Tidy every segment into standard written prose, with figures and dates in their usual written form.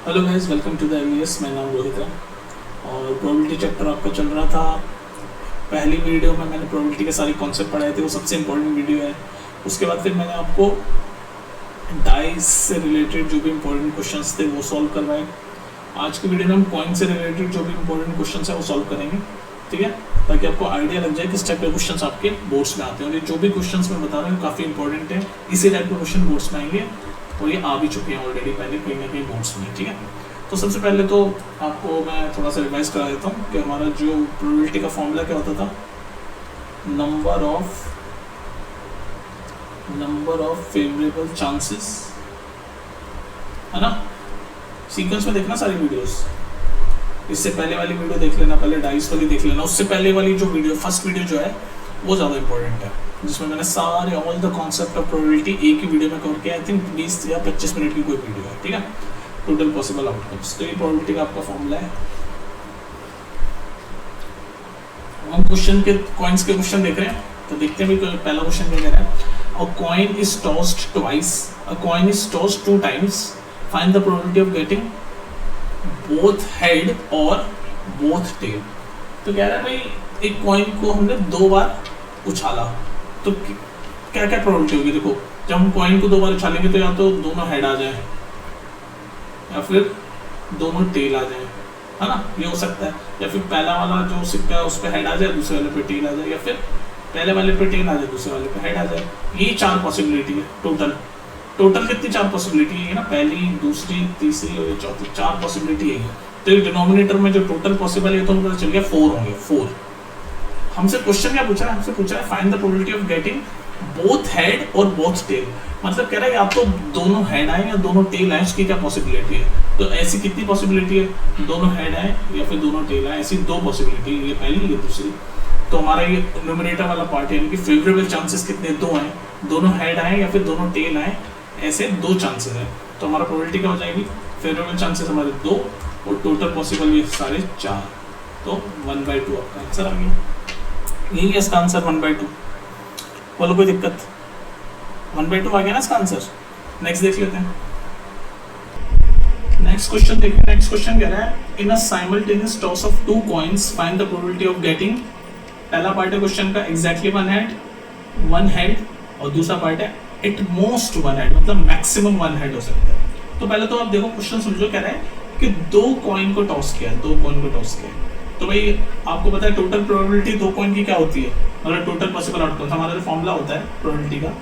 Hello guys, welcome to the MES. मेरा नाम रोहित है और प्रोबेबिलिटी चैप्टर आपका चल रहा था। पहली वीडियो में मैंने प्रोबेबिलिटी के सारे कॉन्सेप्ट पढ़ाए थे, वो सबसे इम्पोर्टेंट वीडियो है। उसके बाद फिर मैंने आपको डाइस से रिलेटेड जो भी इम्पोर्टेंट क्वेश्चंस थे वो सॉल्व करवाए। आज की वीडियो में हम कॉइन से रिलेटेड जो भी इम्पोर्टेंट क्वेश्चंस है वो सॉल्व करेंगे, ठीक है, ताकि आपको आइडिया लग जाए किस टाइप के क्वेश्चंस आपके बोर्ड्स में आते हैं। और ये जो भी क्वेश्चंस मैं बता रहा हूँ काफ़ी इंपॉर्टेंट है, इसी टाइप के क्वेश्चन बोर्ड्स में आएंगे और ये आ भी चुके हैं ऑलरेडी पहले कहीं ना कहीं बोर्ड्स में, ठीक है। तो सबसे पहले तो आपको मैं थोड़ा सा रिवाइज करा देता हूँ कि हमारा जो प्रोबेबिलिटी का फॉर्मूला क्या होता था। नंबर ऑफ फेवरेबल चांसेस, है ना। सीक्वेंस में देखना सारी वीडियोस, इससे पहले वाली वीडियो देख लेना, पहले डाइस वाली देख लेना, उससे पहले वाली जो वीडियो फर्स्ट वीडियो जो है वो ज़्यादा इंपॉर्टेंट है, जिसमें मैंने सारे all the concept of probability एक ही वीडियो में कवर किया। आई थिंक 20 या 25 मिनट की कोई वीडियो है, ठीक है। टोटल पॉसिबल आउटकम्स, तो ये प्रोबेबिलिटी का आपका फॉर्मूला है। हम क्वेश्चन के कॉइन्स के क्वेश्चन देख रहे हैं, तो देखते हैं भी पहला क्वेश्चन क्या कह रहा है। अ coin is tossed twice, a coin is tossed 2 times, find the probability of getting both head और बोथ टेल। तो कह रहा है भाई एक कॉइन को हमने 2 बार उछाला, तो क्या क्या प्रोबेबिलिटी होगी। देखो, जब हम कॉइन को 2 बार उछालेंगे तो या तो दोनों हेड आ जाए या फिर दोनों टेल आ जाए, है ना, ये हो सकता है। या फिर पहला वाला जो सिक्का है उस पर हेड आ जाए, दूसरे वाले पे टेल आ जाए, या फिर पहले वाले पे टेल आ जाए, दूसरे वाले पे हेड आ जाए। ये 4 पॉसिबिलिटी है टोटल कितनी 4 पॉसिबिलिटी है ना, पहली, दूसरी, तीसरी और चौथी, 4 पॉसिबिलिटी है। तो ये डिनोमिनेटर में जो टोटल पॉसिबल है तो पता चल गया 4 होंगे। 4 हमसे क्वेश्चन क्या पूछा है, हमसे पूछा है find the probability of getting both head और बोथ टेल। मतलब कह रहा है आप तो दोनों हेड आए या दोनों टेल आए, उसकी क्या पॉसिबिलिटी है। तो ऐसी कितनी पॉसिबिलिटी है, दोनों हेड आए या फिर दोनों टेल आए, ऐसी 2 पॉसिबिलिटी, ये पहली ये दूसरी। तो हमारा ये न्यूमरेटर वाला पार्ट है, यानी कि फेवरेबल चांसेस कितने, 2 आए, दोनों हेड आए या फिर दोनों टेल आए, ऐसे 2 चांसेस है। तो हमारा प्रोबेबिलिटी क्या हो जाएगी, फेवरेबल चांसेस हमारे 2 और टोटल पॉसिबल ये सारे 4, तो 1/2 आपका आंसर आ गया। यही है इसका आंसर 1/2। बोलो कोई दिक्कत, 1/2 आ गया ना इसका आंसर। नेक्स्ट देख लेते हैं, नेक्स्ट क्वेश्चन देखिए। नेक्स्ट क्वेश्चन कह रहा है in a simultaneous toss of 2 coins find the probability of getting. पहला पार्ट है क्वेश्चन का एग्जैक्टली 1 हेड और दूसरा पार्ट है एट मोस्ट 1 हेड, मतलब मैक्सिमम 1 हेड हो सकता है। तो पहले तो आप देखो क्वेश्चन समझो, कह रहा है कि 2 कॉइन को टॉस किया, 2 कॉइन को टॉस किया। तो भाई आपको पता है टोटल प्रोबेबिलिटी 2 कॉइन की क्या होती है, मतलब टोटल पॉसिबल आउटकम। हमारा जो फॉर्मूला होता है प्रोबेबिलिटी का,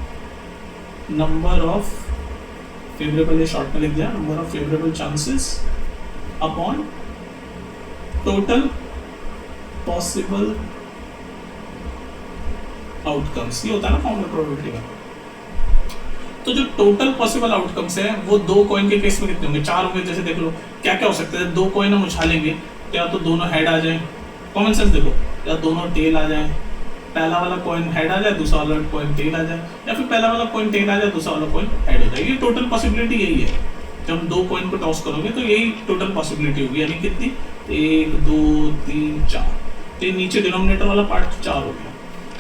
नंबर ऑफ फेवरेबल, ये शॉर्ट में लिख दिया, number of favourable chances upon total possible outcomes, ये होता है ना फॉर्मूला प्रोबेबिलिटी का। तो जो टोटल पॉसिबल आउटकम्स है वो 2 कॉइन के केस में कितने होंगे, 4 होंगे। जैसे देख लो क्या क्या हो सकता है, 2 कॉइन हम उछालेंगे तो या तो दोनों हेड आ जाए, कॉमन सेंस देखो, या दोनों टेल आ जाए, पहला वाला कॉइन हेड आ जाए, दूसरा वाला कॉइन टेल आ जाए, या फिर पहला वाला कॉइन टेल आ जाए, दूसरा वाला कॉइन हेड हो जाए। ये टोटल पॉसिबिलिटी यही है। जब हम 2 कॉइन को टॉस करोगे तो यही टोटल पॉसिबिलिटी होगी, यानी कितनी, 1 2 3 4। तो नीचे डिनोमिनेटर वाला पार्ट 4 हो गया।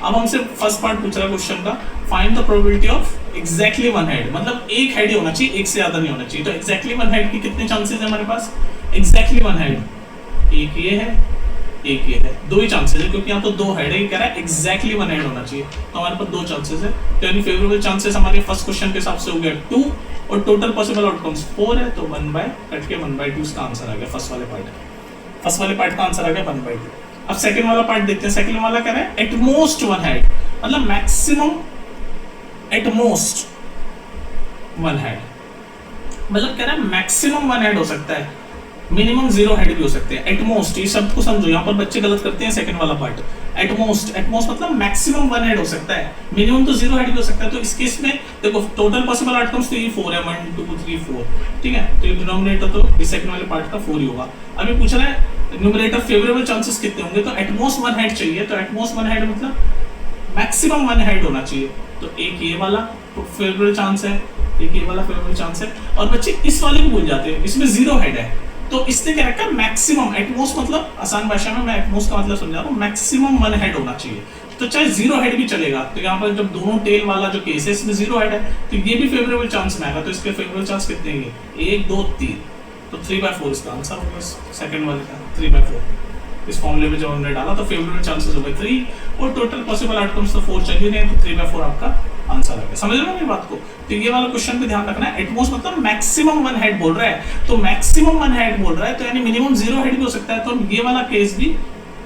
अब हमसे फर्स्ट पार्ट पूछ रहा है क्वेश्चन का, find the probability of exactly 1 head, मतलब एक हेड ही होना चाहिए, एक से ज्यादा नहीं होना चाहिए। तो एग्जैक्टली 1 हेड की कितने चांसेस है हमारे पास, एग्जैक्टली 1 हेड, एक ये है, एक ये है, 2 ही चांसेस है, क्योंकि यहाँ तो 2 हेड है, कह रहा है एग्जैक्टली 1 हेड होना चाहिए। तो हमारे पास 2 चांसेस है, तो यानी फेवरेबल चांसेस हमारे फर्स्ट क्वेश्चन के हिसाब से हो गया 2 और टोटल पॉसिबल आउटकम्स 4 है, तो 1/1/2 इसका आंसर आ गया। फर्स्ट वाले पार्ट का आंसर आ गया 1/2। अब सेकंड वाला पार्ट देखते हैं। सेकंड वाला कह रहा है एट मोस्ट 1 हेड, मतलब मैक्सिमम एट मोस्ट 1 हेड, मतलब कह रहा है मैक्सिमम 1 हेड हो सकता है, मिनिमम 0 हेड भी हो सकते हैं। एट मोस्ट, ये शब्द को समझो, यहाँ पर बच्चे गलत करते हैं सेकंड वाला पार्ट। एट मोस्ट मतलब मैक्सिमम 1 हेड हो सकता है, मिनिमम तो 0 हेड भी हो सकता है। तो इस केस में देखो टोटल पॉसिबल आउटकम्स तो ये 4 है, 1 2 3 4, ठीक है। तो ये डिनोमिनेटर तो सेकंड वाले पार्ट का 4 ही होगा। अभी पूछ रहा है न्यूमरेटर फेवरेबल चांसेस कितने होंगे, तो एटमोस्ट 1 हेड चाहिए। तो एटमोस्ट 1 हेड मतलब मैक्सिमम 1 हेड होना चाहिए। तो एक ये वाला फेवरेबल चांस है, एक ये वाला फेवरेबल चांस है, और बच्चे इस वाले को भूल जाते हैं, इसमें 0 हेड है। तो इसने क्या रखा, मैक्सिमम, एटमोस्ट मतलब आसान भाषा में मैं एटमोस्ट का मतलब समझा रहा हूँ, मैक्सिमम 1 हेड होना चाहिए। तो चाहे 0 हेड भी चलेगा। तो यहाँ पर जब दोनों टेल वाला जो केस है इसमें 0 हेड है, तो ये भी फेवरेबल चांस में आएगा। तो इसके फेवरेबल चांस कितने हैं, 1 2 3, तो 3/4 इसका आंसर होगा सेकंड वाले का 3/4। इस फॉर्मूले में जब हमने डाला तो फेवरेबल चांसेस हो गए 3 और टोटल पॉसिबल आउटकम्स तो 4 चल ही रहे हैं, तो 3/4 आपका आंसर आ गया। समझ रहे हो मेरी बात को? तो ये वाला क्वेश्चन पे ध्यान रखना है। एटमोस्ट मतलब मैक्सिमम 1 हेड बोल रहा है, तो मैक्सिमम 1 हेड बोल रहा है तो यानी मिनिमम 0 हेड भी हो सकता है, तो हम ये वाला केस भी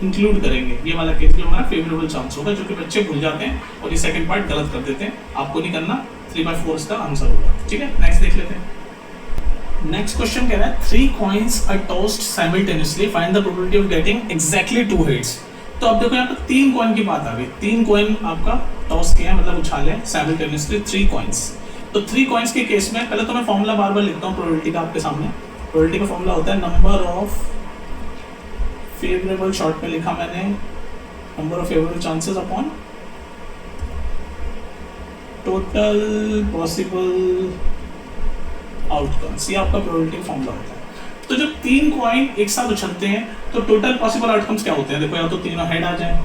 इंक्लूड करेंगे। ये वाला केस भी हमारा फेवरेबल चांस होगा, जो कि बच्चे भूल जाते हैं और ये सेकंड पार्ट गलत कर देते हैं। आपको नहीं करना, 3/4 इसका आंसर होगा। ठीक है, नेक्स्ट देख लेते हैं। नेक्स्ट क्वेश्चन कह रहा है 3 coins are tossed simultaneously, find the probability of getting exactly 2 heads। तो अब देखो यहाँ पर 3 कॉइन की बात आ गई। 3 कॉइन आपका टॉस किया है, मतलब उछाले साइमल्टेनियसली 3 कॉइन्स। तो 3 कॉइन्स के केस में पहले तो मैं फॉर्मूला बार बार लिखता हूँ प्रोबेबिलिटी का आपके सामने। प्रोबेबिलिटी का फॉर्मूला होता है नंबर ऑफ फेवरेबल, शॉर्ट में लिखा मैंने number of favourable chances upon total possible outcomes. ये आपका प्रोबेबिलिटी फॉर्मूला होता है। तो जब 3 कॉइन एक साथ उछलते हैं तो टोटल पॉसिबल आउटकम्स क्या होते हैं? देखो, या तो तीनों हेड आ जाए,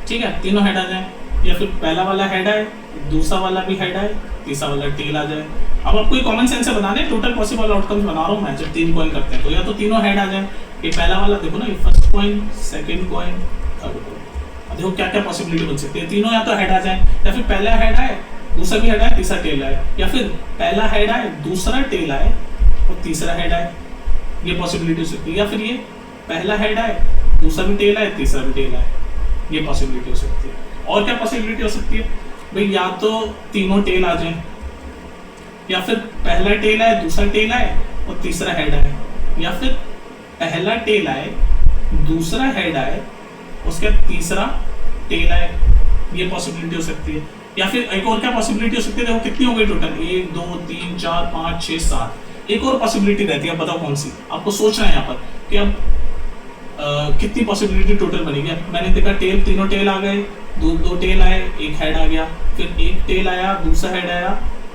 ठीक है, तीनों हेड आ जाए, या फिर पहला वाला हेड आए, दूसरा वाला भी हेड आए, तीसरा वाला टेल आ जाए। अब आपको ये कॉमन सेंस से बताने टोटल पॉसिबल आउटकम्स बना रहा हूँ मैं। जब 3 कॉइन करते हैं तो या तो तीनों हेड आ जाए, ये पहला वाला देखो ना, ये first coin, second coin, third coin. देखो क्या क्या पॉसिबिलिटी बन सकती है। तीनों या तो हेड आ जाए, या फिर पहला हेड आए, दूसरा भी हेड आए, तीसरा टेल आए, या फिर पहला हेड आए, दूसरा टेल आए और तीसरा हेड आए। ये पॉसिबिलिटी हो सकती है। या फिर ये पहला हेड आए, दूसरा भी टेल आए, तीसरा भी टेल आए। ये पॉसिबिलिटी हो सकती है। और क्या पॉसिबिलिटी हो सकती है भाई? या तो तीनों टेल आ जाए, या फिर पहला टेल आए, दूसरा टेल आए और तीसरा हेड आए, या फिर पहला टेल आए, दूसरा हेड आए, उसके बाद तीसरा टेल आए। ये पॉसिबिलिटी हो सकती है। या फिर एक और क्या पॉसिबिलिटी हो सकती है? देखो कितनी हो गई टोटल, 1 2 3 4 5 6 7। एक और पॉसिबिलिटी रहती है, अब बताओ कौन सी? आपको सोचना है यहाँ पर कि अब कितनी पॉसिबिलिटी टोटल बनेगी। मैंने देखा टेल, तीनों टेल आ गए, दो टेल आए, एक हेड आ गया, फिर एक टेल आया, दूसरा हेड आया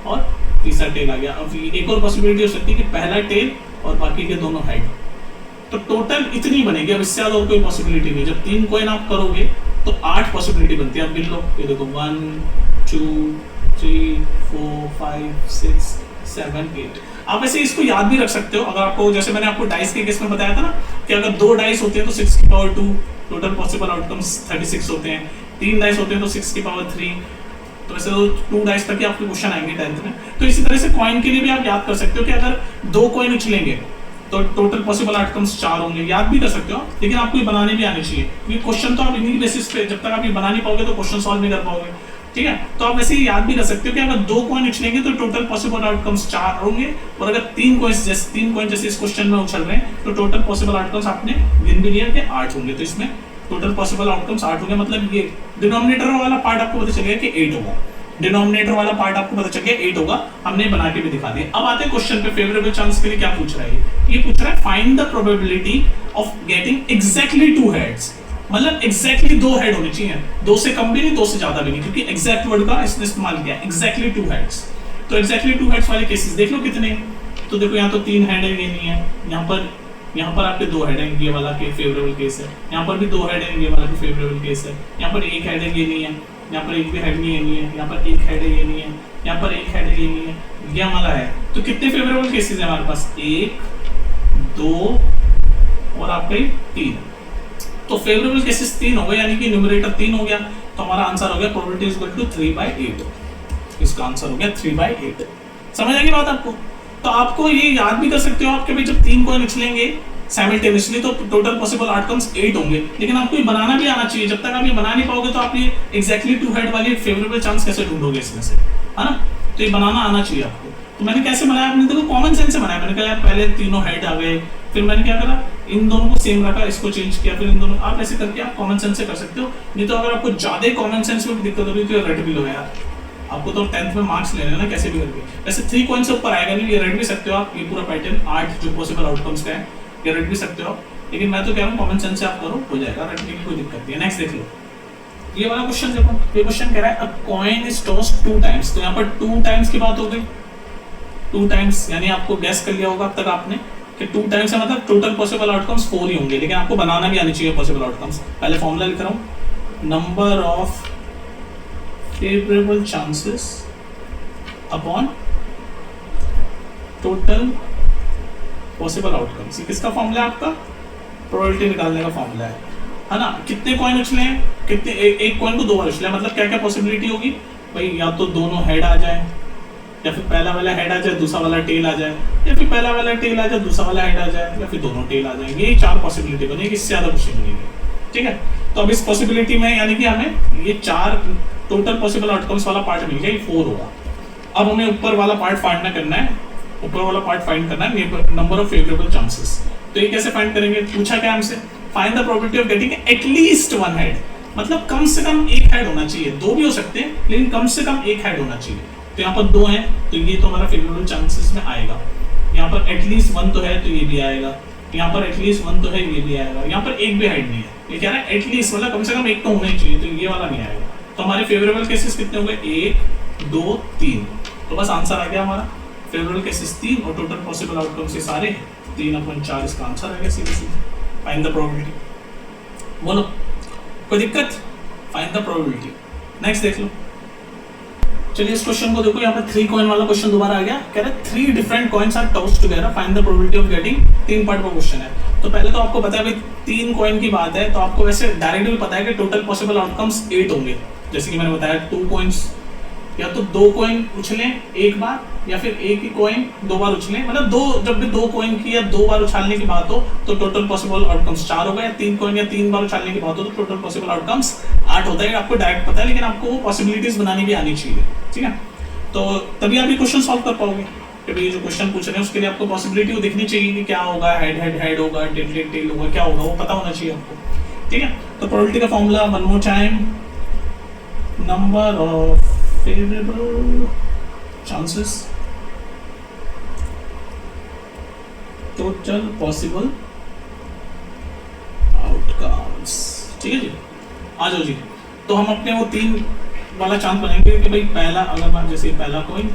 और तीसरा टेल आ गया। अब एक और पॉसिबिलिटी हो सकती है कि पहला टेल और बाकी के दोनों हेड। तो टोटल इतनी बनेगी। अब इससे ज्यादा और कोई पॉसिबिलिटी नहीं। जब 3 कॉइन आप करोगे तो 8 पॉसिबिलिटी बनती है। अब गिन लो, ये देखो 1 2 3 4 5 6 7 8। आप ऐसे इसको याद भी रख सकते हो। अगर आपको, जैसे मैंने आपको डाइस के केस में बताया था ना कि अगर 2 डाइस होते हैं तो 6 की पावर 2 टोटल पॉसिबल आउटकम्स 36 होते हैं। 3 डाइस होते हैं तो 6 की पावर 3। तो वैसे तो 2 डाइस तक ही आपके क्वेश्चन आएंगे 10th में। तो इसी तरह से कॉइन के लिए भी आप याद कर सकते हो कि अगर 2 कॉइन उछलेंगे तो टोटल पॉसिबल आउटकम्स 4 होंगे। याद भी कर सकते हो, लेकिन आपको ये बनाने भी आने चाहिए, क्योंकि क्वेश्चन तो आप इन्हीं बेसिस पे, जब तक आप ये बना नहीं पाओगे तो क्वेश्चन सॉल्व नहीं कर पाओगे। ठीक है, तो आप वैसे ही याद भी कर सकते हो कि अगर 2 कॉइन उछलेंगे तो टोटल पॉसिबल आउटकम्स 4 होंगे, और अगर 3 कॉइन जैसे इस क्वेश्चन में उछल रहे हैं तो टोटल पॉसिबल आउटकम्स आपने गिन भी लिया कि 8 होंगे। तो इसमें टोटल पॉसिबल आउटकम्स 8 होंगे, मतलब ये डिनोमिनेटर वाला पार्ट आपको पता चलेगा कि 8 होगा। डिनोमिनेटर वाला पार्ट आपको पता चल गया 8 होगा, हमने बना के भी दिखा दिया। अब आते हैं क्वेश्चन पे। फेवरेबल चांस के लिए क्या पूछ रहा है? ये पूछ रहा है find the probability of getting exactly 2 heads. मतलब एग्जैक्टली 2 हेड होने चाहिए, 2 से कम भी नहीं, 2 से ज्यादा भी नहीं, क्योंकि एग्जैक्ट वर्ड का इसने इस्तेमाल किया, एग्जैक्टली 2 हेड्स। तो एग्जैक्टली 2 हेड्स वाले केसेस देख लो कितने। तो देखो यहाँ तो 3 हेड है, ये नहीं है। यहाँ पर आपके 2 हेड है, ये वाला के फेवरेबल केस है। यहाँ पर भी 2 हेड है, ये वाला भी फेवरेबल केस है। यहाँ पर 1 हेड है, ये नहीं है। यहाँ पर एक भी हेड नहीं है, नहीं है। यहाँ पर 1 हेड है, ये नहीं है। यहाँ पर 1 हेड है, ये नहीं है। ये हमारा है। तो कितने फेवरेबल केसेस है हमारे पास? 1 2 और आपके 3। तो फेवरेबल केसेस 3 हो गए, यानी कि न्यूमरेटर 3 हो गया। तो हमारा आंसर हो गया प्रोबेबिलिटी इज इक्वल टू 3/8। इसका आंसर हो गया 3/8। समझ आ गई बात आपको? तो आपको ये याद भी कर सकते हो आप कि भाई जब 3 कॉइन उछलेंगे साइमल्टेनियसली तो टोटल पॉसिबल आउटकम्स 8 होंगे, लेकिन आपको ये बनाना भी आना चाहिए। जब तक आप ये बना नहीं पाओगे तो आप ये एग्जैक्टली 2 हेड वाली फेवरेबल चांस कैसे ढूंढोगे इसमें से, है ना? तो ये बनाना आना चाहिए आपको। तो मैंने कैसे बनाया? आपने देखो कॉमन सेंस से बनाया। मैंने कहा यार पहले तीनों हेड आ गए, फिर मैंने क्या करा, इन दोनों को सेम रखा, इसको चेंज किया, फिर इन दोनों। आप ऐसे करके आप कॉमन सेंस से कर सकते हो। नहीं तो अगर आपको ज्यादा कॉमन सेंस में भी दिक्कत हो रही है तो रट भी लो यार। आपको तो 10th में मार्क्स लेने ना कैसे भी करके। वैसे 3 कॉइन से ऊपर आएगा नहीं, ये रट भी सकते हो आप। ये पूरा पैटर्न 8 जो पॉसिबल आउटकम्स का है, ये रट भी सकते हो। लेकिन मैं तो कह रहा हूँ कॉमन सेंस से आप करो, हो जाएगा, रटने की कोई दिक्कत नहीं है। नेक्स्ट देख लो, ये वाला क्वेश्चन देखो। ये क्वेश्चन कह रहा है अ कॉइन इज टॉस्ड 2 टाइम्स। तो यहाँ पर 2 टाइम्स की बात हो गई। 2 टाइम्स यानी आपको गैस कर लिया होगा अब तक आपने कि 2 टाइम्स का मतलब टोटल पॉसिबल आउटकम्स 4 ही होंगे, लेकिन आपको बनाना भी आनी चाहिए पॉसिबल आउटकम्स। पहले फॉर्मूला लिख रहा हूँ, number of favourable chances upon total possible outcomes, किसका फॉर्मूला है आपका, प्रोबेबिलिटी निकालने का फॉर्मूला है ना। कितने कॉइन उछले हैं, कितने एक कॉइन को 2 बार उछले, मतलब क्या क्या पॉसिबिलिटी होगी भाई, या तो दोनों हेड आ जाए, या फिर पहला वाला हेड आ जाए दूसरा वाला टेल आ जाए, या फिर पहला वाला टेल आ जाए दूसरा वाला हेड आ जाए, या फिर दोनों टेल आ जाएंगे। ये 4 पॉसिबिलिटी बनेगी, इससे ज़्यादा कुछ नहीं बनेगी, ठीक है। तो अब इस पॉसिबिलिटी में यानी कि हमें ये 4 टोटल पॉसिबल आउटकम्स वाला पार्ट मिल गया, ये 4 होगा। अब हमें ऊपर वाला पार्ट फाइंड करना है, ऊपर वाला पार्ट फाइंड करना है, नंबर ऑफ फेवरेबल चांसेस। तो ये कैसे फाइंड करेंगे, पूछा क्या हमसे, find the probability of getting at least 1 head, मतलब कम से कम 1 हेड होना चाहिए, 2 भी हो सकते हैं लेकिन कम से कम 1 हेड होना चाहिए। तो यहाँ पर 2 हैं तो ये तो हमारा फेवरेबल चांसेस में आएगा, यहाँ पर एटलीस्ट 1 तो है तो ये भी आएगा, यहाँ पर एटलीस्ट 1 तो है ये भी आएगा, यहाँ पर एक भी हेड नहीं है, ये कह रहा है एटलीस्ट मतलब कम से कम 1 तो होना ही चाहिए, तो ये वाला नहीं आएगा। तो हमारे फेवरेबल केसेस कितने हो गए, 1 2 3, तो बस आंसर आ गया हमारा फेवरेबल केसेस 3 और टोटल पॉसिबल आउटकम से सारे 3/4 इसका आंसर आ गया सीधे सीधे। फाइंड द प्रोबेबिलिटी, बोलो कोई दिक्कत, फाइंड द प्रोबेबिलिटी। नेक्स्ट देख लो, चलिए इस क्वेश्चन को देखो, यहाँ पर 3 कॉइन वाला क्वेश्चन दोबारा आ गया, कह रहा है 3 different coins are tossed together, find the probability of getting, 3 part का क्वेश्चन है। तो पहले तो आपको पता है भाई 3 कॉइन की बात है, तो आपको वैसे डायरेक्ट भी पता है कि टोटल पॉसिबल आउटकम्स 8 होंगे, जैसे कि मैंने बताया 2 कॉइन्स, या तो 2 कॉइन उछलें एक बार, या फिर एक ही कॉइन 2 बार उछलें, मतलब जब भी 2 कॉइन की या 2 बार उछालने की बात हो तो टोटल पॉसिबल आउटकम्स 4 हो गए, 3 कॉइन या 3 बार उछालने की बात हो तो टोटल पॉसिबल आउटकम्स 8 होता है। आपको डायरेक्ट पता है, लेकिन आपको वो पॉसिबिलिटीज बनानी भी आनी चाहिए, ठीक है। तो तभी आप ये क्वेश्चन सॉल्व कर पाओगे कि भाई ये जो क्वेश्चन पूछ रहे हैं उसके लिए आपको पॉसिबिलिटी वो देखनी चाहिए कि क्या होगा, हेड होगा, टेल होगा, क्या होगा वो पता होना चाहिए आपको, ठीक है। तो प्रोबेबिलिटी का formula one more time, number of favourable chances total possible outcomes, ठीक है जी। आ जाओ जी, तो हम अपने वो 3 वाला चांस बनाएंगे कि भाई पहला, अगर मान जैसे पहला कॉइन,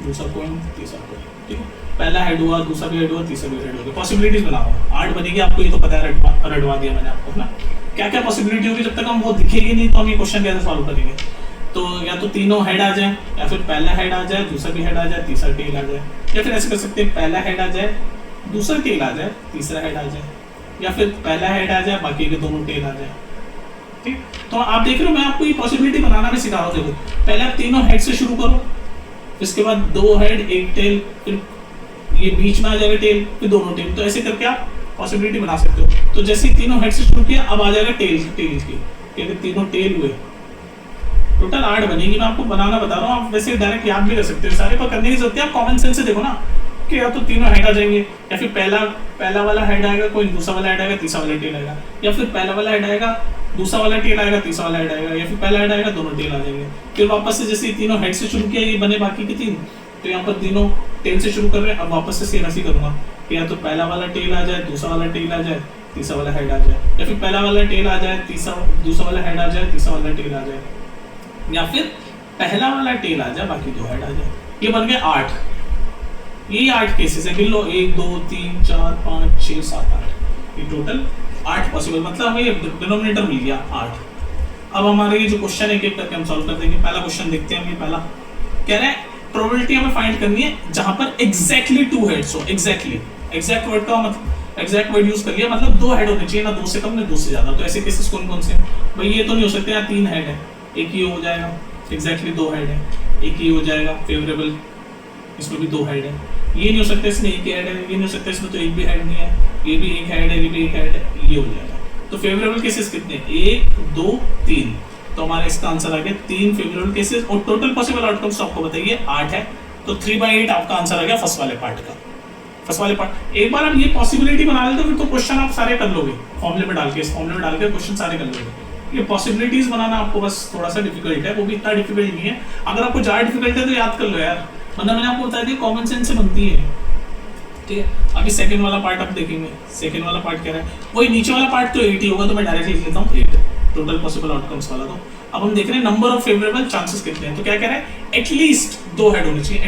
दूसरा कॉइन, तीसरा कॉइन, ठीक है, पहला हेड हुआ, दूसरा भी हेड हुआ, तीसरा भी हेड हुआ, पॉसिबिलिटीज बनाओ, 8 बनेगी, आपको ये तो पता है, रटवा दिया मैंने आपको ना, क्या क्या पॉसिबिलिटी होगी, जब तक हम वो दिखेगी नहीं तो हम ये क्वेश्चन कैसे सॉल्व करेंगे। तो या तो तीनों हेड आ जाए, या फिर पहला हेड आ जाए, दूसरा भी हेड आ जाए, तीसरा टेल आ जाए, या फिर ऐसे कर सकते हैं पहला हेड आ जाए, दूसरा टेल आ जाए, तीसरा हेड आ जाए, या फिर पहला हेड आ जाए, बाकी के दोनों टेल आ जाए, ठीक। तो आप देख रहे हो मैं आपको ये पॉसिबिलिटी बनाना भी सिखा रहा हूँ। देखो पहले आप तीनों हेड से शुरू करो, इसके बाद 2 हेड 1 टेल, फिर ये बीच में आ जाएगा टेल, फिर दोनों टेल, तो ऐसे करके आप पॉसिबिलिटी बना सकते हो। तो जैसे तीनों हेड से शुरू किया, अब आ जाएगा टेल की, क्योंकि तीनों टेल हुए, टोटल 8 बनेगी। मैं आपको बनाना बता रहा हूँ, आप वैसे डायरेक्ट याद भी कर सकते हो, सारे पर करने की जरूरत है, आप कॉमन सेंस से देखो ना कि या तो तीनों हेड आ जाएंगे, या फिर पहला वाला हेड आएगा, कोई दूसरा वाला हेड आएगा, तीसरा वाला टेल आएगा, या फिर पहला वाला हेड आएगा, दूसरा वाला टेल आएगा, तीसरा वाला हेड आएगा, या फिर पहला हेड आएगा, दोनों टेल आ जाएंगे। फिर वापस से जैसे तीनों हेड से शुरू किया, ये बने बाकी के 3, तो यहाँ पर तीनों टेल से शुरू कर रहे हैं। अब वापस से सेम ऐसे करूँगा कि या तो पहला वाला टेल आ जाए, दूसरा वाला टेल आ जाए, तीसरा वाला हेड आ जाए, या फिर पहला वाला टेल आ जाए, दूसरा वाला हेड आ जाए, तीसरा वाला टेल आ जाए, या फिर पहला वाला टेल आ जाए, बाकी 2 हेड आ जाए। ये बन गए 8, ये 8 केसेस है, गिन लो 1 2 3 4 5 6 7 8, ये टोटल 8 पॉसिबल, मतलब हमें ये डिनोमिनेटर मिल गया 8। अब हमारे ये जो क्वेश्चन है एक करके हम सॉल्व कर देंगे। पहला क्वेश्चन देखते हैं, ये पहला कह रहा है प्रोबेबिलिटी हमें फाइंड करनी है जहां पर एग्जैक्टली 2 हेड्स हो, एग्जैक्ट वर्ड का मतलब एग्जैक्ट वर्ड यूज कर लिया, मतलब 2 हेड होने चाहिए, ना 2 से कम ना 2 से ज्यादा। तो ऐसे केसेस कौन कौन से हैं भाई, ये तो नहीं हो सकते, यहाँ 3 हेड है, एक ही हो जाएगा, एग्जैक्टली 2 हेड है, एक ही हो जाएगा, फेवरेबल इसमें भी 2 हेड है, ये नहीं हो सकता इसमें एक हेड है, ये नहीं हो सकता इसमें तो एक भी हेड नहीं है, ये भी एक हेड है, ये भी एक हेड है, ये हो जाएगा। तो फेवरेबल केसेस कितने, 1 2 3, तो हमारा इसका आंसर आ गया 3 फेवरेबल केसेस, और टोटल पॉसिबल आउटकम्स आपको बताइए 8 है, तो 3/8 आपका आंसर आ गया फर्स्ट वाले पार्ट का। फर्स्ट वाले पार्ट एक बार आप ये पॉसिबिलिटी बना लेते हो, फिर तो क्वेश्चन आप सारे कर लोगे फॉर्मूले में डाल के, इस फॉर्मूले में डाल के क्वेश्चन सारे कर लोगे। ये पॉसिबिलिटीज बनाना आपको बस थोड़ा सा डिफिकल्ट है, वो भी इतना डिफिकल्ट नहीं है। अगर आपको ज्यादा डिफिकल्ट है तो याद कर लो यार, मतलब मैंने आपको बता दिया कॉमन सेंस से बनती है, ठीक है। अभी सेकंड वाला पार्ट आप देखेंगे, सेकंड वाला पार्ट क्या है, वही नीचे वाला पार्ट तो 8 ही होगा, तो मैं डायरेक्ट लिख लेता हूँ 8 टोटल पॉसिबल आउटकम्स वाला। तो अब हम देख रहे हैं नंबर ऑफ फेवरेबल चांसेस कितने हैं, तो क्या कह रहा है एटलीस्ट 2 हेड होने चाहिए,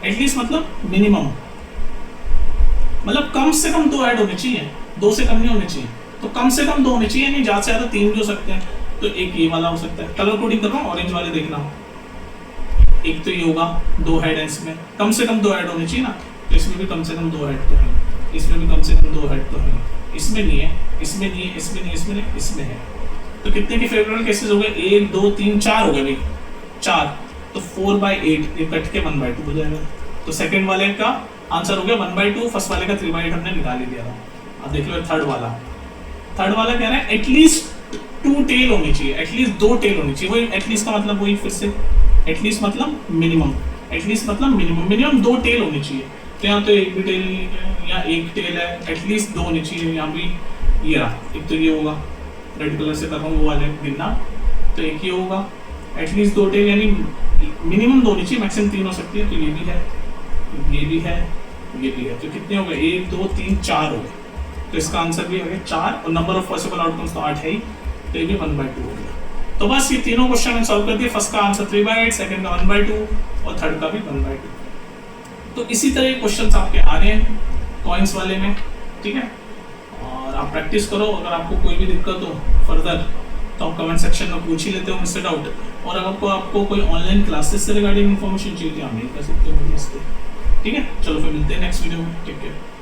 एटलीस्ट मतलब मिनिमम, मतलब कम से कम 2 हेड होने चाहिए, 2 से कम नहीं होने चाहिए, तो कम से कम 2 होने चाहिए, नहीं ज्यादा से ज्यादा 3 भी हो सकते हैं। तो एक ये वाला हो सकता है, कलर कोडिंग कर रहा हूँ, ऑरेंज वाले देखना, एक तो ये होगा, 2 हेड है इसमें, कम से कम 2 हेड होने चाहिए ना, तो इसमें भी कम से कम 2 हेड तो है, इसमें भी कम से कम 2 हेड तो है, इसमें नहीं है, इसमें नहीं है, इसमें नहीं, इसमें नहीं, इसमें है। तो कितने के फेवरेबल केसेस हो गए, 1 2 3 4 हो गए भाई, 4, तो 4/8 ये कट के 1/2 हो जाएगा। तो सेकंड वाले का आंसर हो गया 1/2, फर्स्ट वाले का 3/8 हमने निकाल ही दिया था। अब देख लो थर्ड वाला कह रहा है एटलीस्ट 2 टेल होनी चाहिए, एटलीस्ट 2 टेल होनी चाहिए। वही एटलीस्ट का मतलब वही फिर से, एटलीस्ट मतलब मिनिमम, एटलीस्ट मतलब मिनिमम 2 टेल होनी चाहिए। तो यहाँ तो एक भी टेल नहीं है, यहाँ एक टेल है, एटलीस्ट 2 होनी चाहिए। यहाँ भी ये रहा, एक तो ये होगा, रेड कलर से कर रहा हूँ वो वाले गिनना, तो एक ये होगा, एटलीस्ट 2 टेल यानी मिनिमम 2 होनी चाहिए, मैक्सिमम 3 हो सकती है। तो ये भी है, ये भी है, ये भी है, तो कितने हो गए, 1 2 3 4 हो गए। तो इसका आंसर भी आ गया 4, और नंबर ऑफ पॉसिबल आउटकम्स तो 8 है ही, तो ये भी 1/2 हो गया। तो बस ये तीनों क्वेश्चन मैंने सॉल्व कर दिए। फर्स्ट का आंसर 3/8, सेकंड का 1/2 और थर्ड का भी 1/2। तो इसी तरह क्वेश्चंस आपके आ रहे हैं कॉइन्स वाले में, ठीक है। और आप प्रैक्टिस करो, अगर आपको कोई भी दिक्कत हो फर्दर तो आप कमेंट सेक्शन में पूछ ही लेते हो मुझसे डाउट। और अगर आपको कोई ऑनलाइन क्लासेस से रिगार्डिंग इन्फॉर्मेशन चाहिए, आप मेल कर सकते हो मुझे इस पर, ठीक है। चलो फिर मिलते हैं नेक्स्ट वीडियो में, टेक केयर।